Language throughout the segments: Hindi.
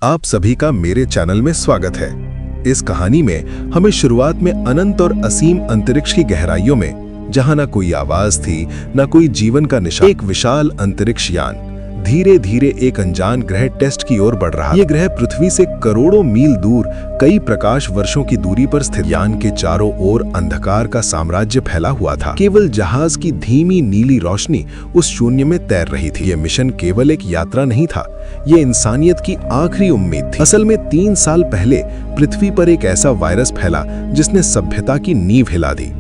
आप सभी का मेरे चैनल में स्वागत है। इस कहानी में हमें शुरुआत में अनंत और असीम अंतरिक्ष की गहराइयों में, जहां ना कोई आवाज थी, ना कोई जीवन का निशान, एक विशाल अंतरिक्ष यान धीरे धीरे एक अनजान ग्रह टेस्ट की ओर बढ़ रहा। ये ग्रह पृथ्वी से करोड़ों मील दूर, कई प्रकाश वर्षों की दूरी पर स्थित। यान के चारों ओर अंधकार का साम्राज्य फैला हुआ था। केवल जहाज की धीमी नीली रोशनी उस शून्य में तैर रही थी। ये मिशन केवल एक यात्रा नहीं था, ये इंसानियत की आखिरी उम्मीद थी। असल में 3 साल पहले पृथ्वी पर एक ऐसा वायरस फैला जिसने सभ्यता की नींव हिला दी।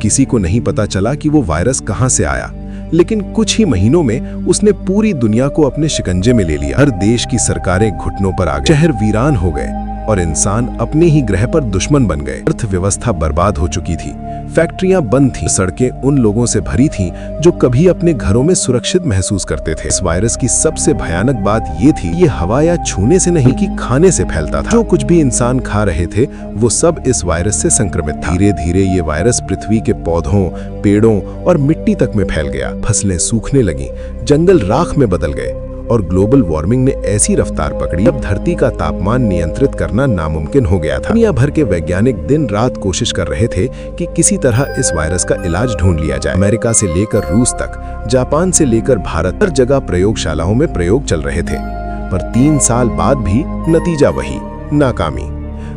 किसी को नहीं पता चला कि वो वायरस कहां से आया, लेकिन कुछ ही महीनों में उसने पूरी दुनिया को अपने शिकंजे में ले लिया। हर देश की सरकारें घुटनों पर आ गई, शहर वीरान हो गए और इंसान अपने ही ग्रह पर दुश्मन बन गए। अर्थव्यवस्था बर्बाद हो चुकी थी, फैक्ट्रियां बंद थीं, सड़कें उन लोगों से भरी थीं जो कभी अपने घरों में सुरक्षित महसूस करते थे। इस वायरस की सबसे भयानक बात ये थी, ये हवा या छूने से नहीं कि खाने से फैलता था। जो कुछ भी इंसान खा रहे थे वो सब इस वायरस से संक्रमित था। धीरे धीरे ये वायरस पृथ्वी के पौधों, पेड़ों और मिट्टी तक में फैल गया। फसलें सूखने लगीं, जंगल राख में बदल गए और ग्लोबल वार्मिंग ने ऐसी रफ्तार पकड़ी अब धरती का तापमान नियंत्रित करना नामुमकिन हो गया था। दुनिया भर के वैज्ञानिक दिन रात कोशिश कर रहे थे कि किसी तरह इस वायरस का इलाज ढूंढ लिया जाए। अमेरिका से लेकर रूस तक, जापान से लेकर भारत, हर जगह प्रयोगशालाओं में प्रयोग चल रहे थे, पर 3 साल बाद भी नतीजा वही, नाकामी।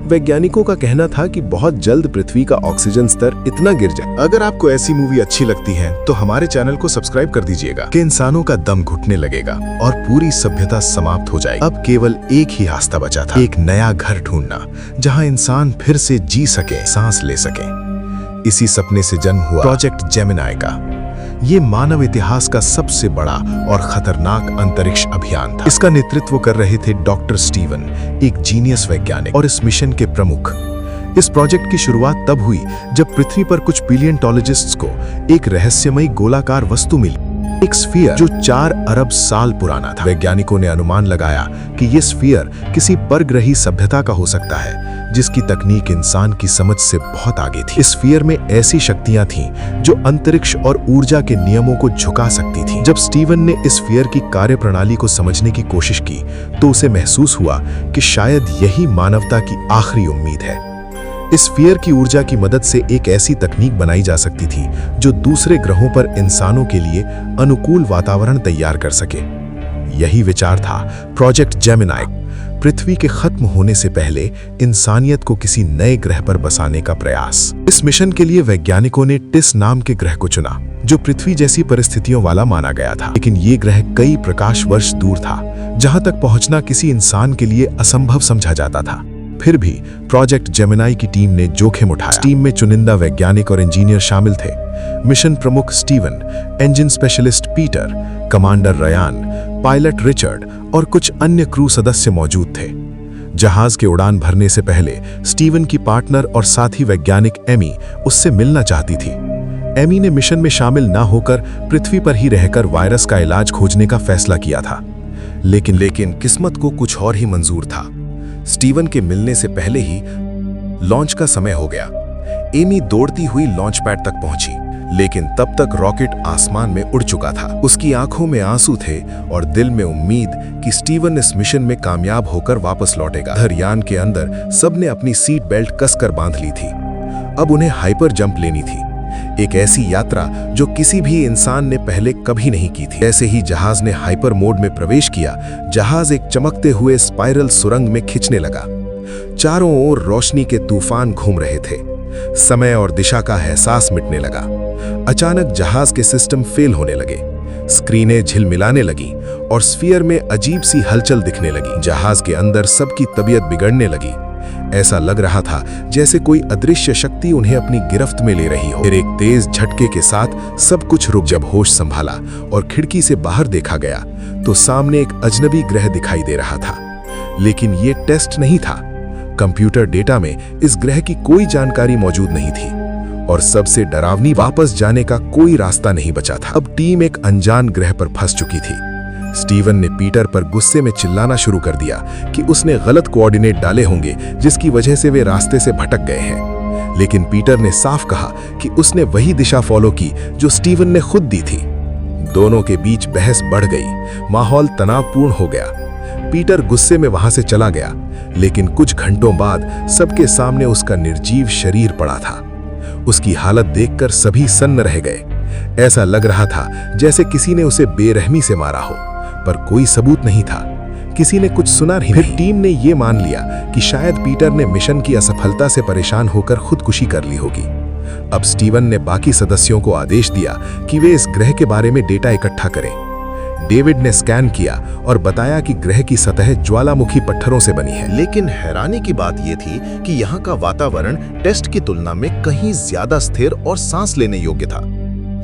वैज्ञानिकों का कहना था कि बहुत जल्द पृथ्वी का ऑक्सीजन स्तर इतना गिर जाए। अगर आपको ऐसी मूवी अच्छी लगती है तो हमारे चैनल को सब्सक्राइब कर दीजिएगा कि इंसानों का दम घुटने लगेगा और पूरी सभ्यता समाप्त हो जाएगी। अब केवल एक ही रास्ता बचा था, एक नया घर ढूंढना जहां इंसान फिर से जी सके, सांस ले सके। इसी सपने से जन्म हुआ प्रोजेक्ट जेमिनी का। ये मानव इतिहास का सबसे बड़ा और खतरनाक अंतरिक्ष अभियान था। इसका नेतृत्व कर रहे थे डॉक्टर स्टीवन, एक जीनियस वैज्ञानिक और इस मिशन के प्रमुख। इस प्रोजेक्ट की शुरुआत तब हुई जब पृथ्वी पर कुछ पैलियोंटोलॉजिस्ट्स को एक रहस्यमयी गोलाकार वस्तु मिली, एक स्फीयर जो 4 अरब साल पुराना था। वैज्ञानिकों ने अनुमान लगाया कि यह स्फीयर किसी परग्रही सभ्यता का हो सकता है जिसकी तकनीक इंसान की समझ से बहुत आगे थी। इस स्फीयर में ऐसी शक्तियां थीं जो अंतरिक्ष और ऊर्जा के नियमों को झुका सकती थी। जब स्टीवन ने इस स्फीयर की कार्यप्रणाली को समझने की कोशिश की तो उसे महसूस हुआ कि शायद यही मानवता की आखिरी उम्मीद है। इस स्फीयर की ऊर्जा की मदद से एक ऐसी तकनीक बनाई जा सकती थी जो दूसरे ग्रहों पर इंसानों के लिए अनुकूल वातावरण तैयार कर सके। यही विचार था प्रोजेक्ट जेमिनी, पृथ्वी के खत्म होने से पहले इंसानियत को किसी नए ग्रह पर बसाने का प्रयास। इस मिशन के लिए वैज्ञानिकों ने टिस नाम के ग्रह को चुना, जो पृथ्वी जैसी परिस्थितियों वाला माना गया था। लेकिन ये ग्रह कई प्रकाश वर्ष दूर था, जहां तक पहुंचना किसी इंसान के लिए असंभव समझा जाता था। फिर भी प्रोजेक्ट जेमिनी की टीम ने जोखिम उठाया। टीम में चुनिंदा वैज्ञानिक और इंजीनियर शामिल थे। मिशन प्रमुख Steven, engine specialist Peter, commander Ryan, pilot Richard और कुछ अन्य क्रू सदस्य मौजूद थे। जहाज के उड़ान भरने से पहले स्टीवन की पार्टनर और साथी वैज्ञानिक एमी उससे मिलना चाहती थी। एमी ने मिशन में शामिल ना होकर पृथ्वी पर ही रहकर वायरस का इलाज खोजने का फैसला किया था। लेकिन किस्मत को कुछ और ही मंजूर था। स्टीवन के मिलने से पहले ही लॉन्च का समय हो गया। एमी दौड़ती हुई लॉन्च पैड तक पहुंची, लेकिन तब तक रॉकेट आसमान में उड़ चुका था। उसकी आंखों में आंसू थे और दिल में उम्मीद कि स्टीवन इस मिशन में कामयाब होकर वापस लौटेगा। यान के अंदर सबने अपनी सीट बेल्ट कसकर बांध ली थी। अब उन्हें हाइपर जंप लेनी थी, एक ऐसी यात्रा जो किसी भी इंसान ने पहले कभी नहीं की थी। ऐसे ही जहाज ने हाइपर मोड में प्रवेश किया। जहाज एक चमकते हुए स्पाइरल सुरंग में खिंचने लगा। चारों ओर रोशनी के तूफान घूम रहे थे। समय और दिशा का एहसास मिटने लगा। अचानक जहाज के सिस्टम फेल होने लगे, स्क्रीनें झिलमिलाने लगी और स्फीयर में अजीब सी हलचल दिखने लगी। जहाज के अंदर सबकी तबीयत बिगड़ने लगी। ऐसा लग रहा था जैसे कोई अदृश्य शक्ति उन्हें अपनी गिरफ्त में ले रही हो। फिर एक तेज झटके के साथ सब कुछ रुक। जब होश संभाला और खिड़की से बाहर देखा गया तो सामने एक अजनबी ग्रह दिखाई दे रहा था। लेकिन ये टेस्ट नहीं था। कंप्यूटर डेटा में इस ग्रह की कोई जानकारी मौजूद नहीं थी और सबसे डरावनी, वापस जाने का कोई रास्ता नहीं बचा था। अब टीम एक अनजान ग्रह पर फंस चुकी थी। स्टीवन ने पीटर पर गुस्से में चिल्लाना शुरू कर दिया कि उसने गलत कोऑर्डिनेट डाले होंगे जिसकी वजह से वे रास्ते से भटक गए हैं। लेकिन पीटर ने साफ कहा कि उसने वही दिशा फॉलो की जो स्टीवन ने खुद दी थी। दोनों के बीच बहस बढ़ गई, माहौल तनावपूर्ण हो गया। पीटर गुस्से में वहां से चला गया, लेकिन कुछ घंटों बाद सबके सामने उसका निर्जीव शरीर पड़ा था। उसकी हालत देखकर सभी सन्न रह गए। ऐसा लग रहा था जैसे किसी ने उसे बेरहमी से मारा हो, पर कोई सबूत नहीं था। किसी ने कुछ सुना नहीं। फिर टीम ने यह मान लिया कि शायद पीटर ने मिशन की असफलता से परेशान होकर खुदकुशी कर ली होगी। अब स्टीवन ने बाकी सदस्यों को आदेश दिया कि वे इस ग्रह के बारे में डेटा इकट्ठा करें। डेविड ने स्कैन किया और बताया कि ग्रह की सतह ज्वालामुखी पत्थरों से बनी है। लेकिन हैरानी की बात यह थी कि यहाँ का वातावरण टेस्ट की तुलना में कहीं ज्यादा स्थिर और सांस लेने योग्य था।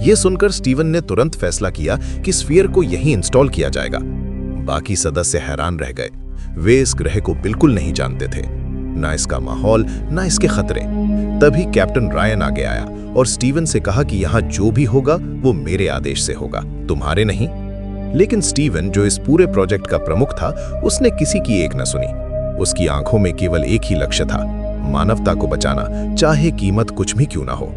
ये सुनकर स्टीवन ने तुरंत फैसला किया कि स्फीयर को यहीं इंस्टॉल किया जाएगा। बाकी सदस्य हैरान रह गए। वे इस ग्रह को बिल्कुल नहीं जानते थे, ना इसका माहौल, ना इसके खतरे। तभी कैप्टन रायन आगे आया और स्टीवन से कहा कि यहाँ जो भी होगा वो मेरे आदेश से होगा, तुम्हारे नहीं। लेकिन स्टीवन, जो इस पूरे प्रोजेक्ट का प्रमुख था, उसने किसी की एक न सुनी। उसकी आंखों में केवल एक ही लक्ष्य था, मानवता को बचाना, चाहे कीमत कुछ भी क्यों ना हो।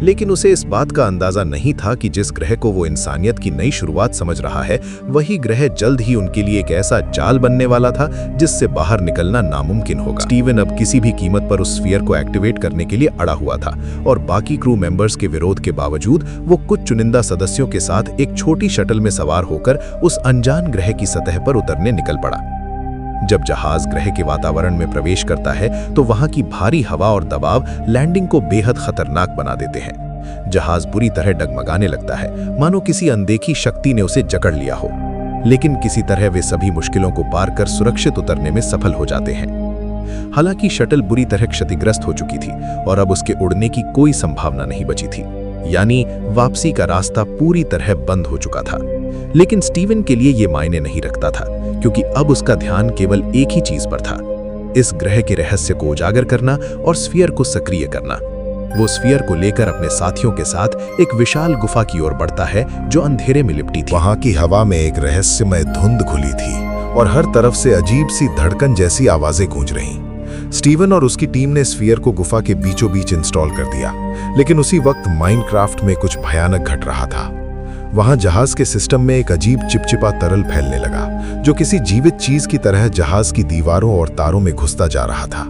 लेकिन उसे इस बात का अंदाजा नहीं था कि जिस ग्रह को वो इंसानियत की नई शुरुआत समझ रहा है, वही ग्रह जल्द ही उनके लिए एक ऐसा जाल बनने वाला था जिससे बाहर निकलना नामुमकिन होगा। स्टीवन अब किसी भी कीमत पर उस स्फीयर को एक्टिवेट करने के लिए अड़ा हुआ था और बाकी क्रू मेंबर्स के विरोध के बावजूद वो कुछ चुनिंदा सदस्यों के साथ एक छोटी शटल में सवार होकर उस अनजान ग्रह की सतह पर उतरने निकल पड़ा। जब जहाज ग्रह के वातावरण में प्रवेश करता है तो वहां की भारी हवा और दबाव लैंडिंग को बेहद खतरनाक बना देते हैं। जहाज बुरी तरह डगमगाने लगता है, मानो किसी अनदेखी शक्ति ने उसे जकड़ लिया हो। लेकिन किसी तरह वे सभी मुश्किलों को पार कर सुरक्षित उतरने में सफल हो जाते हैं। हालांकि शटल बुरी तरह क्षतिग्रस्त हो चुकी थी और अब उसके उड़ने की कोई संभावना नहीं बची थी, यानी वापसी का रास्ता पूरी तरह बंद हो चुका था। लेकिन स्टीवन के लिए यह मायने नहीं रखता था, क्योंकि अब उसका ध्यान केवल एक ही चीज पर था, इस ग्रह के रहस्य को उजागर करना और स्फीयर को सक्रिय करना। वो स्फीयर को लेकर अपने साथियों के साथ एक विशाल गुफा की ओर बढ़ता है जो अंधेरे में लिपटी थी। वहां की हवा में एक रहस्यमय धुंध खुली थी और हर तरफ से अजीब सी धड़कन जैसी आवाजें गूंज रहीं। स्टीवन और उसकी टीम ने स्फीयर को गुफा के बीचों बीच इंस्टॉल कर दिया, लेकिन उसी वक्त माइनक्राफ्ट में कुछ भयानक घट रहा था। वहां जहाज के सिस्टम में एक अजीब चिपचिपा तरल फैलने लगा, जो किसी जीवित चीज की तरह जहाज की दीवारों और तारों में घुसता जा रहा था।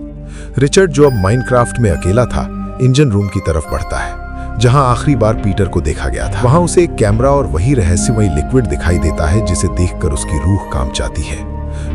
रिचर्ड, जो अब माइनक्राफ्ट में अकेला था, इंजन रूम की तरफ बढ़ता है, जहां आखिरी बार पीटर को देखा गया था। वहां उसे एक कैमरा और वही रहस्यमयी लिक्विड दिखाई देता है जिसे देखकर उसकी रूह कांप जाती है।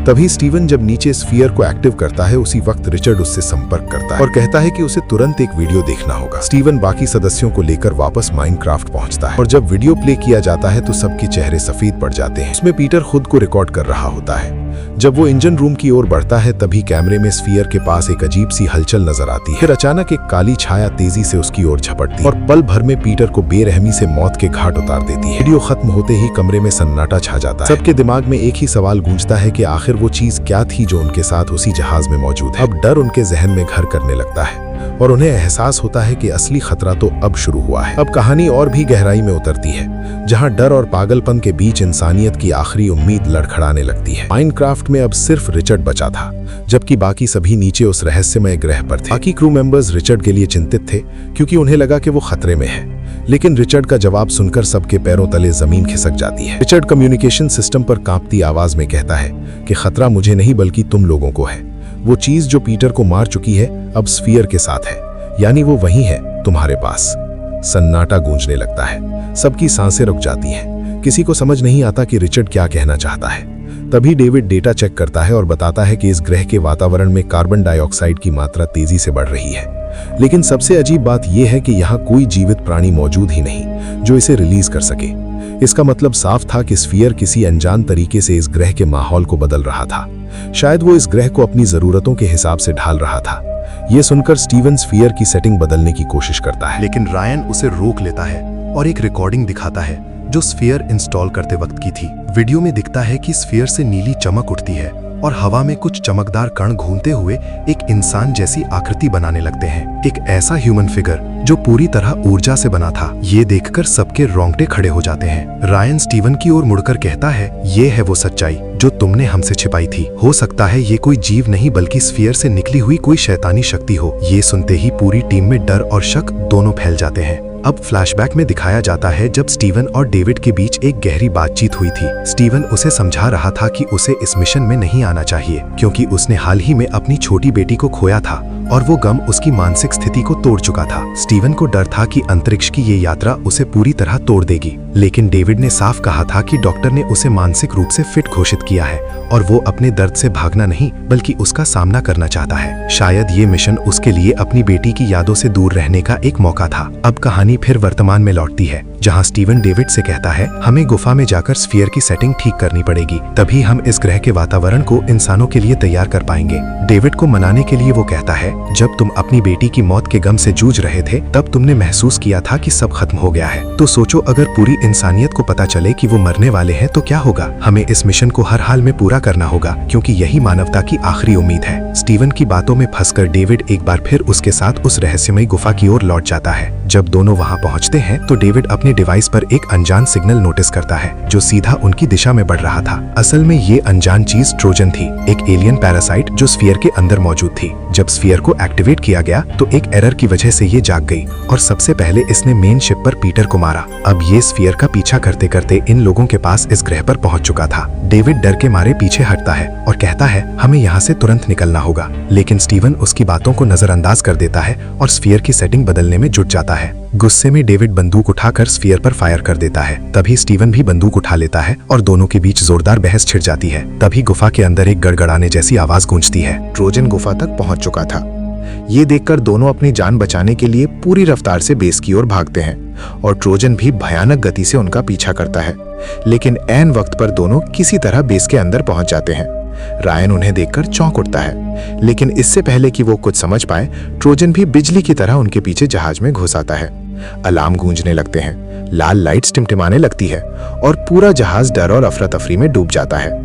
तभी स्टीवन जब नीचे स्फीयर को एक्टिव करता है, उसी वक्त रिचर्ड उससे संपर्क करता है और कहता है कि उसे तुरंत एक वीडियो देखना होगा। स्टीवन बाकी सदस्यों को लेकर वापस माइनक्राफ्ट पहुंचता है और जब वीडियो प्ले किया जाता है तो सबके चेहरे सफेद पड़ जाते हैं। उसमें पीटर खुद को रिकॉर्ड कर रहा होता है। जब वो इंजन रूम की ओर बढ़ता है, तभी कैमरे में स्फीयर के पास एक अजीब सी हलचल नजर आती है। फिर अचानक एक काली छाया तेजी से उसकी ओर झपटती है और पल भर में पीटर को बेरहमी से मौत के घाट उतार देती है। वीडियो खत्म होते ही कमरे में सन्नाटा छा जाता है। सबके दिमाग में एक ही सवाल गूंजता है कि आखिर वो चीज क्या थी जो उनके साथ उसी जहाज में मौजूद है। अब डर उनके जहन में घर करने लगता है और उन्हें एहसास होता है कि असली खतरा तो अब शुरू हुआ है। अब कहानी और भी गहराई में उतरती है, जहां डर और पागलपन के बीच इंसानियत की आखिरी उम्मीद लड़खड़ाने लगती है। माइनक्राफ्ट में अब सिर्फ रिचर्ड बचा था, जबकि बाकी सभी नीचे उस रहस्यमय ग्रह पर थे। बाकी क्रू मेंबर्स रिचर्ड के लिए चिंतित थे, क्योंकि उन्हें लगा कि वो खतरे में है। लेकिन रिचर्ड का जवाब सुनकर सबके पैरों तले जमीन खिसक जाती है। रिचर्ड कम्युनिकेशन सिस्टम पर कांपती आवाज में कहता है कि खतरा मुझे नहीं बल्कि तुम लोगों को है। वो चीज जो पीटर को मार चुकी है अब स्फीयर के साथ है, यानी वो वही है तुम्हारे पास। सन्नाटा गूंजने लगता है, सबकी सांसें रुक जाती हैं। किसी को समझ नहीं आता कि रिचर्ड क्या कहना चाहता है। तभी डेविड डेटा चेक करता है और बताता है कि इस ग्रह के वातावरण में कार्बन डाइऑक्साइड की मात्रा तेजी से बढ़ रही है। लेकिन सबसे अजीब बात यह है कि यहाँ कोई जीवित प्राणी मौजूद ही नहीं जो इसे रिलीज कर सके। इसका मतलब साफ था कि स्फीयर किसी अनजान तरीके से इस ग्रह के माहौल को बदल रहा था। शायद वो इस ग्रह को अपनी जरूरतों के हिसाब से ढाल रहा था। ये सुनकर स्टीवन स्फीयर की सेटिंग बदलने की कोशिश करता है, लेकिन रायन उसे रोक लेता है और एक रिकॉर्डिंग दिखाता है जो स्फीयर इंस्टॉल करते वक्त की थी। वीडियो में दिखता है कि स्फीयर से नीली चमक उठती है और हवा में कुछ चमकदार कण घूमते हुए एक इंसान जैसी आकृति बनाने लगते हैं। एक ऐसा ह्यूमन फिगर जो पूरी तरह ऊर्जा से बना था। ये देखकर सबके रोंगटे खड़े हो जाते हैं। रायन स्टीवन की ओर मुड़कर कहता है, ये है वो सच्चाई जो तुमने हमसे छिपाई थी। हो सकता है ये कोई जीव नहीं बल्कि स्फीयर से निकली हुई कोई शैतानी शक्ति हो। ये सुनते ही पूरी टीम में डर और शक दोनों फैल जाते हैं। अब फ्लैशबैक में दिखाया जाता है जब स्टीवन और डेविड के बीच एक गहरी बातचीत हुई थी। स्टीवन उसे समझा रहा था कि उसे इस मिशन में नहीं आना चाहिए क्योंकि उसने हाल ही में अपनी छोटी बेटी को खोया था और वो गम उसकी मानसिक स्थिति को तोड़ चुका था। स्टीवन को डर था कि अंतरिक्ष की ये यात्रा उसे पूरी तरह तोड़ देगी, लेकिन डेविड ने साफ कहा था कि डॉक्टर ने उसे मानसिक रूप से फिट घोषित किया है और वो अपने दर्द से भागना नहीं बल्कि उसका सामना करना चाहता है। शायद ये मिशन उसके लिए अपनी बेटी की यादों से दूर रहने का एक मौका था। अब कहानी फिर वर्तमान में लौटती है जहां स्टीवन डेविड से कहता है हमें गुफा में जाकर स्फीयर की सेटिंग ठीक करनी पड़ेगी, तभी हम इस ग्रह के वातावरण को इंसानों के लिए तैयार कर पाएंगे। डेविड को मनाने के लिए वो कहता है जब तुम अपनी बेटी की मौत के गम से जूझ रहे थे तब तुमने महसूस किया था कि सब खत्म हो गया है, तो सोचो अगर पूरी इंसानियत को पता चले कि वो मरने वाले हैं तो क्या होगा। हमें इस मिशन को हर हाल में पूरा करना होगा क्योंकि यही मानवता की आखिरी उम्मीद है। स्टीवन की बातों में फंसकर डेविड एक बार फिर उसके साथ उस रहस्यमयी गुफा की ओर लौट जाता है। जब दोनों वहां पहुंचते हैं तो डेविड अपने डिवाइस पर एक अनजान सिग्नल नोटिस करता है जो सीधा उनकी दिशा में बढ़ रहा था। असल में ये अनजान चीज ट्रोजन थी, एक एलियन पैरासाइट जो स्फीयर के अंदर मौजूद थी। जब स्फीयर को एक्टिवेट किया गया तो एक एरर की वजह से ये जाग गई और सबसे पहले इसने मेन शिप पर पीटर को मारा। अब ये स्फीयर का पीछा करते करते इन लोगों के पास इस ग्रह पर पहुंच चुका था। डेविड डर के मारे पीछे हटता है और कहता है हमें यहाँ से तुरंत निकलना होगा, लेकिन स्टीवन उसकी बातों को नजरअंदाज कर देता है और स्फीयर की सेटिंग बदलने में जुट जाता है। गुस्से में डेविड बंदूक उठाकर स्फीयर पर फायर कर देता है। तभी स्टीवन भी बंदूक उठा लेता है और दोनों के बीच जोरदार बहस छिड़ जाती है। तभी गुफा के अंदर एक गड़गड़ाने जैसी आवाज गूंजती है। ट्रोजन गुफा तक पहुंच चुका था। ये देखकर दोनों अपनी जान बचाने के लिए पूरी रफ्तार से बेस की ओर भागते हैं और ट्रोजन भी भयानक गति से उनका पीछा करता है, लेकिन ऐन वक्त पर दोनों किसी तरह बेस के अंदर पहुंच जाते हैं। रायन उन्हें देखकर चौंक उठता है, लेकिन इससे पहले कि वो कुछ समझ पाए ट्रोजन भी बिजली की तरह उनके पीछे जहाज में घुस आता है। अलार्म गूंजने लगते हैं, लाल लाइट्स टिमटिमाने लगती है और पूरा जहाज डर और अफरा तफरी में डूब जाता है।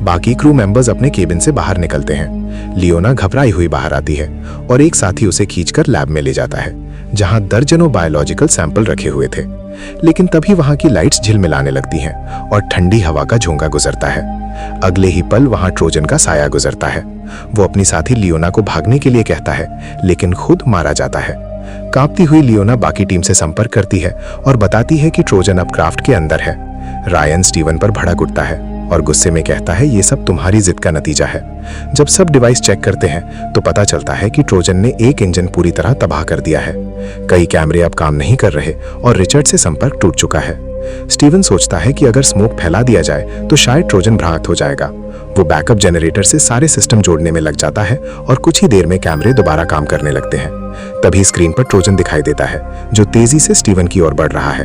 बाकी क्रू मेंबर्स अपने केबिन से बाहर निकलते हैं। लियोना घबराई हुई बाहर आती है और एक साथी उसे खींचकर लैब में ले जाता है जहां दर्जनों बायोलॉजिकल सैंपल रखे हुए थे। लेकिन तभी वहां की लाइट्स झिलमिलाने लगती हैं और ठंडी हवा का झोंका गुजरता है। अगले ही पल वहां ट्रोजन का साया गुजरता है। वो अपनी साथी लियोना को भागने के लिए कहता है, लेकिन खुद मारा जाता है। कांपती हुई लियोना बाकी टीम से संपर्क करती है और बताती है कि ट्रोजन अब क्राफ्ट के अंदर है। रायन स्टीवन पर भड़क उठता है और गुस्से में कहता है ये सब तुम्हारी जिद का नतीजा है। जब सब डिवाइस चेक करते हैं तो पता चलता है कि ट्रोजन ने एक इंजन पूरी तरह तबाह कर दिया है। कई कैमरे अब काम नहीं कर रहे और रिचर्ड से संपर्क टूट चुका है। स्टीवन सोचता है कि अगर स्मोक फैला दिया जाए तो शायद ट्रोजन भ्रांत हो जाएगा। वो बैकअप जनरेटर से सारे सिस्टम जोड़ने में लग जाता है और कुछ ही देर में कैमरे दोबारा काम करने लगते हैं। तभी स्क्रीन पर ट्रोजन दिखाई देता है जो तेजी से स्टीवन की ओर बढ़ रहा है।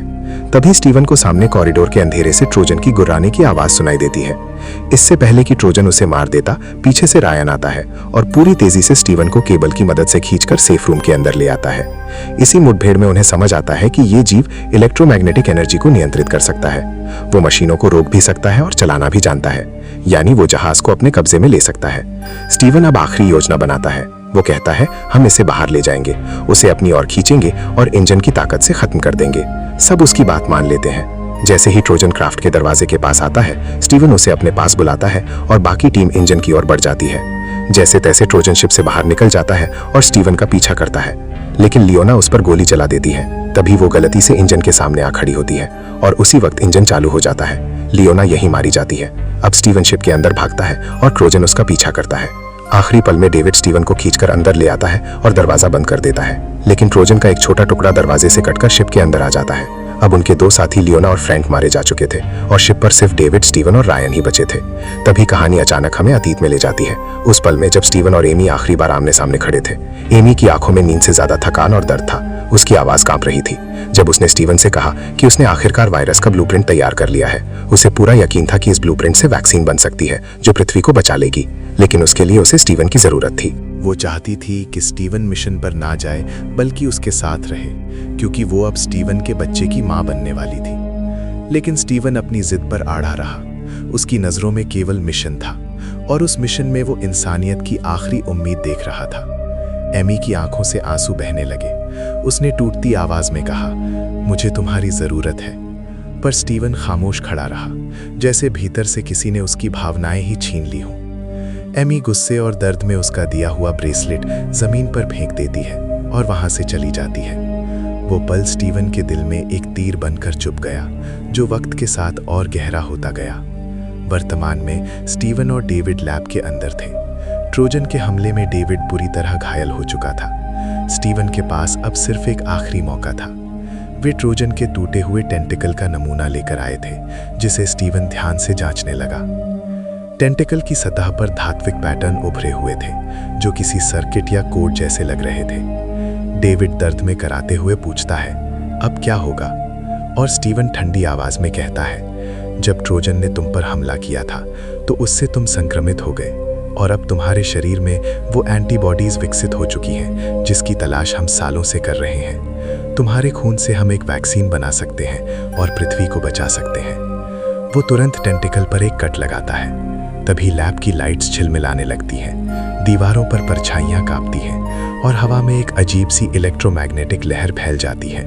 तभी स्टीवन को सामने कॉरिडोर के अंधेरे से ट्रोजन की गुर्राने की आवाज सुनाई देती है। इससे पहले कि ट्रोजन उसे मार देता, पीछे से रायन आता है और पूरी तेजी से स्टीवन को केबल की मदद से खींचकर सेफ रूम के अंदर ले आता है। इसी मुठभेड़ में उन्हें समझ आता है कि ये जीव इलेक्ट्रोमैग्नेटिक एनर्जी को नियंत्रित कर सकता है। वो मशीनों को रोक भी सकता है और चलाना भी जानता है, यानी वो जहाज को अपने कब्जे में ले सकता है। स्टीवन अब आखिरी योजना बनाता है। वो कहता है हम इसे बाहर ले जाएंगे, उसे अपनी ओर खींचेंगे और इंजन की ताकत से खत्म कर देंगे। सब उसकी बात मान लेते हैं। जैसे ही ट्रोजन क्राफ्ट के दरवाजे के पास आता है, स्टीवन उसे अपने पास बुलाता है और बाकी टीम इंजन की ओर बढ़ जाती है। जैसे तैसे ट्रोजन शिप से बाहर निकल जाता है और स्टीवन का पीछा करता है, लेकिन लियोना उस पर गोली चला देती है। तभी वो गलती से इंजन के सामने आ खड़ी होती है और उसी वक्त इंजन चालू हो जाता है। लियोना यहीं मारी जाती है। अब स्टीवन शिप के अंदर भागता है और ट्रोजन उसका पीछा करता है। आखिरी पल में डेविड स्टीवन को खींचकर अंदर ले आता है और दरवाजा बंद कर देता है, लेकिन ट्रोजन का एक छोटा टुकड़ा दरवाजे से कटकर शिप के अंदर आ जाता है। अब उनके दो साथी लियोना और फ्रैंक मारे जा चुके थे और शिप पर सिर्फ डेविड, स्टीवन और रायन ही बचे थे। तभी कहानी अचानक हमें अतीत में ले जाती है, उस पल में जब स्टीवन और एमी आखिरी बार आमने सामने खड़े थे। एमी की आंखों में नींद से ज्यादा थकान और दर्द था। उसकी आवाज कांप रही थी जब उसने स्टीवन से कहा कि उसने आखिरकार वायरस का ब्लूप्रिंट तैयार कर लिया है। उसे पूरा यकीन था कि इस ब्लूप्रिंट से वैक्सीन बन सकती है जो पृथ्वी को बचा लेगी, लेकिन उसके लिए उसे स्टीवन की जरूरत थी। वो चाहती थी कि स्टीवन मिशन पर ना जाए बल्कि उसके साथ रहे, क्योंकि वो अब स्टीवन के बच्चे की मां बनने वाली थी। लेकिन स्टीवन अपनी जिद पर आड़ा रहा। उसकी नजरों में केवल मिशन था और उस मिशन में वो इंसानियत की आखिरी उम्मीद देख रहा था। एमी की आंखों से आंसू बहने लगे। उसने टूटती आवाज में कहा, मुझे तुम्हारी जरूरत है। पर स्टीवन खामोश खड़ा रहा, जैसे भीतर से किसी ने उसकी भावनाएं ही छीन ली हों। एमी गुस्से और दर्द में उसका दिया हुआ ब्रेसलेट जमीन पर फेंक देती है और वहां से चली जाती है। वो पल स्टीवन के दिल में एक तीर बनकर चुभ गया, जो वक्त के साथ और गहरा होता गया। वर्तमान में स्टीवन और डेविड लैब के अंदर थे। ट्रोजन के हमले में डेविड बुरी तरह घायल हो चुका था। स्टीवन के पास अब सिर्फ एक आखिरी मौका था। वे ट्रोजन के टूटे हुए टेंटिकल का नमूना लेकर आए थे, जिसे स्टीवन ध्यान से जांचने लगा। टेंटिकल की सतह पर धात्विक पैटर्न उभरे हुए थे, जो किसी सर्किट या कोड जैसे लग रहे थे। डेविड दर्द में कराते हुए पूछता है, अब क्या होगा? और स्टीवन ठंडी आवाज में कहता है, जब ट्रोजन ने तुम पर हमला किया था तो उससे तुम संक्रमित हो गए, और अब तुम्हारे शरीर में वो एंटीबॉडीज विकसित हो चुकी हैं जिसकी तलाश हम सालों से कर रहे हैं। तुम्हारे खून से हम एक वैक्सीन बना सकते हैं और पृथ्वी को बचा सकते हैं। वो तुरंत टेंटिकल पर एक कट लगाता है। तभी लैब की लाइट्स झिलमिलाने लगती हैं, दीवारों पर परछाइयां कांपती हैं और हवा में एक अजीब सी इलेक्ट्रोमैग्नेटिक लहर फैल जाती है।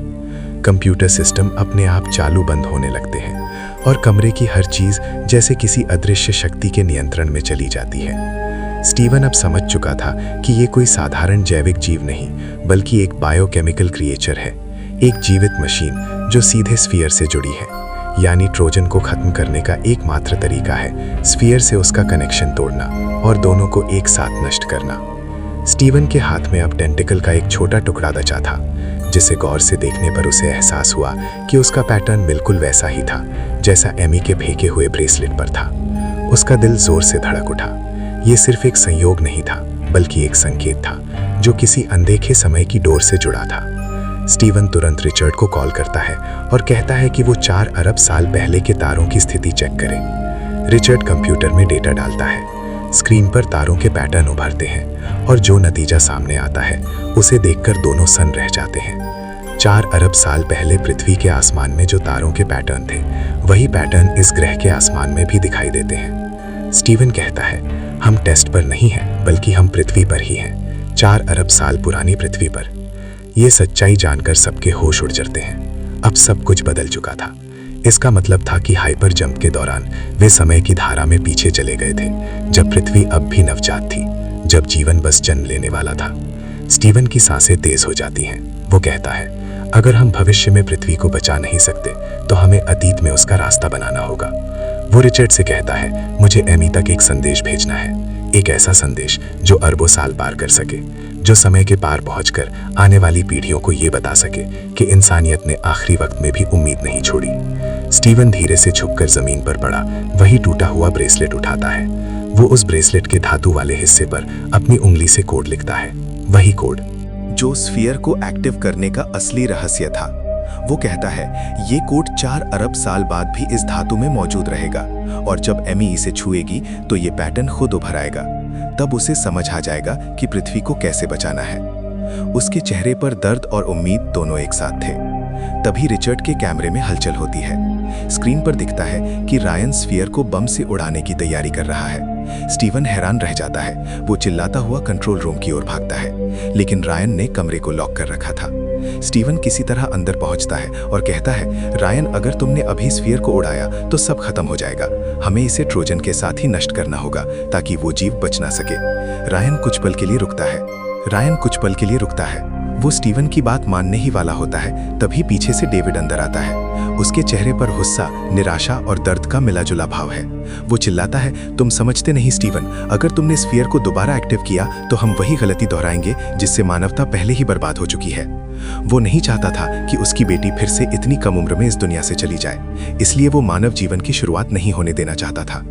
कंप्यूटर सिस्टम अपने आप चालू बंद होने लगते हैं और कमरे की हर चीज जैसे किसी अदृश्य शक्ति के नियंत्रण में चली जाती है। स्टीवन अब समझ चुका था कि ये कोई साधारण जैविक जीव नहीं, बल्कि एक बायोकेमिकल क्रिएचर है, एक जीवित मशीन जो सीधे स्फीयर से जुड़ी है। यानी ट्रोजन को खत्म करने का एकमात्र तरीका है स्फीयर से उसका कनेक्शन तोड़ना और दोनों को एक साथ नष्ट करना। स्टीवन के हाथ में अब टेंटिकल का एक छोटा टुकड़ा बचा था, जिसे गौर से देखने पर उसे एहसास हुआ कि उसका पैटर्न बिल्कुल वैसा ही था जैसा एमी के फेंके हुए ब्रेसलेट पर था। उसका दिल जोर से धड़क उठा। ये सिर्फ एक संयोग नहीं था, बल्कि एक संकेत था जो किसी अनदेखे समय की डोर से जुड़ा था। स्टीवन तुरंत रिचर्ड को कॉल करता है और कहता है कि वो 4 अरब साल पहले के तारों की स्थिति चेक करे। रिचर्ड कंप्यूटर में डेटा डालता है। स्क्रीन पर तारों के पैटर्न उभरते हैं और जो नतीजा सामने आता है उसे देखकर दोनों सन्न रह जाते हैं। 4 अरब साल पहले पृथ्वी के आसमान में जो तारों के पैटर्न थे, वही पैटर्न इस ग्रह के आसमान में भी दिखाई देते हैं। स्टीवन कहता है, हम टेस्ट पर नहीं हैं, बल्कि हम पृथ्वी पर ही हैं, 4 अरब साल पुरानी पृथ्वी पर। यह सच्चाई जानकर सबके होश उड़ जाते हैं। अब सब कुछ बदल चुका था। इसका मतलब था कि हाइपर जंप के दौरान वे समय की धारा में पीछे चले गए थे, जब पृथ्वी अब भी नवजात थी, जब जीवन बस जन्म लेने वाला था। स्टीवन की सांसें तेज हो जाती हैं। वो कहता है, अगर हम भविष्य में पृथ्वी को बचा नहीं सकते तो हमें अतीत में उसका रास्ता बनाना होगा। वो रिचर्ड से कहता है, मुझे एमी तक एक संदेश भेजना है, एक ऐसा संदेश जो अरबों साल पार कर सके, जो समय के पार पहुंचकर आने वाली पीढ़ियों को ये बता सके कि इंसानियत ने आखिरी वक्त में भी उम्मीद नहीं छोड़ी। स्टीवन धीरे से झुककर जमीन पर पड़ा, वही टूटा हुआ ब्रेसलेट उठाता है। वो उस ब्रेसलेट के धातु वाले हिस्से पर अपनी उंगली से कोड लिखता है, वही कोड जो स्फीयर को एक्टिव करने का असली रहस्य था। वो कहता है, ये कोड 4 अरब साल बाद भी इस धातु में मौजूद रहेगा, और जब एमी इसे छुएगी तो ये पैटर्न खुद उभर आएगा। तब उसे समझ आ जाएगा कि पृथ्वी को कैसे बचाना है। उसके चेहरे पर दर्द और उम्मीद दोनों एक साथ थे। तभी रिचर्ड के कैमरे में हलचल होती है। स्क्रीन पर दिखता है कि रायन स्फीयर को बम से उड़ाने की तैयारी कर रहा है। स्टीवन हैरान रह जाता है। वो चिल्लाता हुआ कंट्रोल रूम की ओर भागता है, लेकिन रायन ने कमरे को लॉक कर रखा था। स्टीवन किसी तरह अंदर पहुंचता है और कहता है, रायन, अगर तुमने अभी स्फीयर को उड़ाया तो सब खत्म हो जाएगा। हमें इसे ट्रोजन के साथ ही नष्ट करना होगा ताकि वो जीव बच ना सके। रायन कुछ पल के लिए रुकता है। वो स्टीवन की बात मानने ही वाला होता है। तभी पीछे से डेविड अंदर आता है। उसके चेहरे पर गुस्सा, निराशा और दर्द का मिलाजुला भाव है। वो चिल्लाता है, तुम समझते नहीं स्टीवन, अगर तुमने स्फीयर को दोबारा एक्टिव किया तो हम वही गलती दोहराएंगे जिससे मानवता पहले ही बर्बाद हो चुकी है। वो नहीं चाहता था कि उसकी बेटी फिर से इतनी कम उम्र में इस दुनिया से चली जाए, इसलिए वो मानव जीवन की शुरुआत नहीं होने देना चाहता था।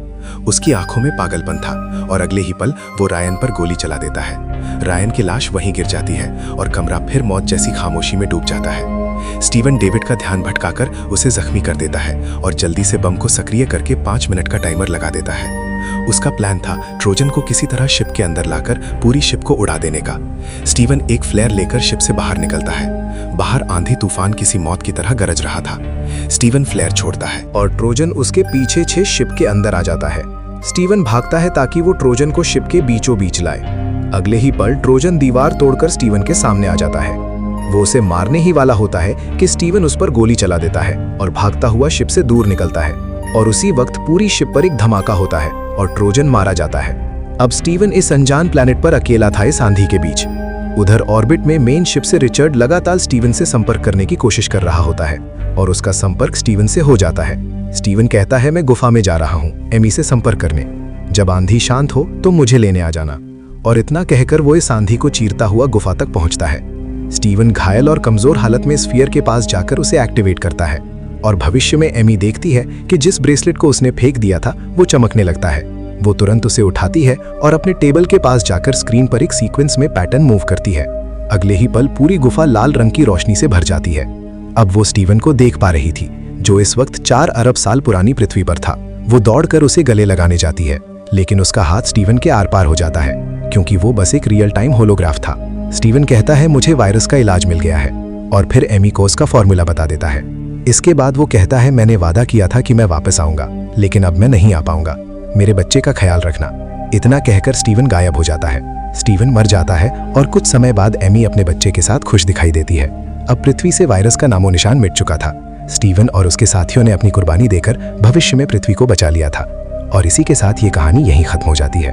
उसकी आंखों में पागलपन था और अगले ही पल वो रायन पर गोली चला देता है। रायन की लाश वहीं गिर जाती है और कमरा फिर मौत जैसी खामोशी में डूब जाता है। स्टीवन डेविड का ध्यान भटकाकर उसे जख्मी कर देता है और जल्दी से बम को सक्रिय करके 5 मिनट का टाइमर लगा देता है। उसका प्लान था ट्रोजन को किसी तरह शिप के अंदर लाकर पूरी शिप को उड़ा देने का। स्टीवन एक फ्लेयर लेकर शिप से बाहर निकलता है। बाहर आंधी तूफान किसी मौत की तरह गरज रहा था। स्टीवन फ्लेयर छोड़ता है और ट्रोजन उसके पीछे शिप के अंदर आ जाता है। स्टीवन भागता है ताकि वो ट्रोजन को शिप के बीचों बीच लाए। अगले ही पल ट्रोजन दीवार तोड़कर स्टीवन के सामने आ जाता है। वो उसे मारने ही वाला होता है कि स्टीवन उस पर गोली चला देता है और भागता हुआ शिप से दूर निकलता है। और उसी वक्त पूरी शिप पर एक धमाका होता है और ट्रोजन मारा जाता है। अब स्टीवन इस अनजान प्लैनेट पर अकेला था, इस आंधी के बीच। उधर ऑर्बिट में मेन शिप से रिचर्ड लगातार स्टीवन से संपर्क करने की कोशिश कर रहा होता है और उसका संपर्क स्टीवन से हो जाता है। स्टीवन कहता है, मैं गुफा में जा रहा हूँ एमी से संपर्क करने, जब आंधी शांत हो तो मुझे लेने आ जाना। और इतना कहकर वो इस आंधी को चीरता हुआ गुफा तक पहुंचता है। स्टीवन घायल और कमजोर हालत में स्फीयर के पास जाकर उसे एक्टिवेट करता है और भविष्य में एमी देखती है कि जिस ब्रेसलेट को उसने फेंक दिया था वो चमकने लगता है। वो तुरंत उसे उठाती है और अपने टेबल के पास जाकर स्क्रीन पर एक सीक्वेंस में पैटर्न मूव करती है। अगले ही पल पूरी गुफा लाल रंग की रोशनी से भर जाती है। अब वो स्टीवन को देख पा रही थी, जो इस वक्त 4 अरब साल पुरानी पृथ्वी पर था। वो दौड़कर उसे गले लगाने जाती है, लेकिन उसका हाथ स्टीवन के आर पार हो जाता है, क्योंकि वो बस एक रियल टाइम होलोग्राफ था। स्टीवन कहता है, मुझे वायरस का इलाज मिल गया है, और फिर एमी को उसका फॉर्मूला बता देता है। इसके बाद वो कहता है, मैंने वादा किया था कि मैं वापस आऊंगा, लेकिन अब मैं नहीं आ पाऊंगा, मेरे बच्चे का ख्याल रखना। इतना कहकर स्टीवन गायब हो जाता है। स्टीवन मर जाता है और कुछ समय बाद एमी अपने बच्चे के साथ खुश दिखाई देती है। अब पृथ्वी से वायरस का नामो निशान मिट चुका था। स्टीवन और उसके साथियों ने अपनी कुर्बानी देकर भविष्य में पृथ्वी को बचा लिया था। और इसी के साथ ये कहानी यहीं खत्म हो जाती है।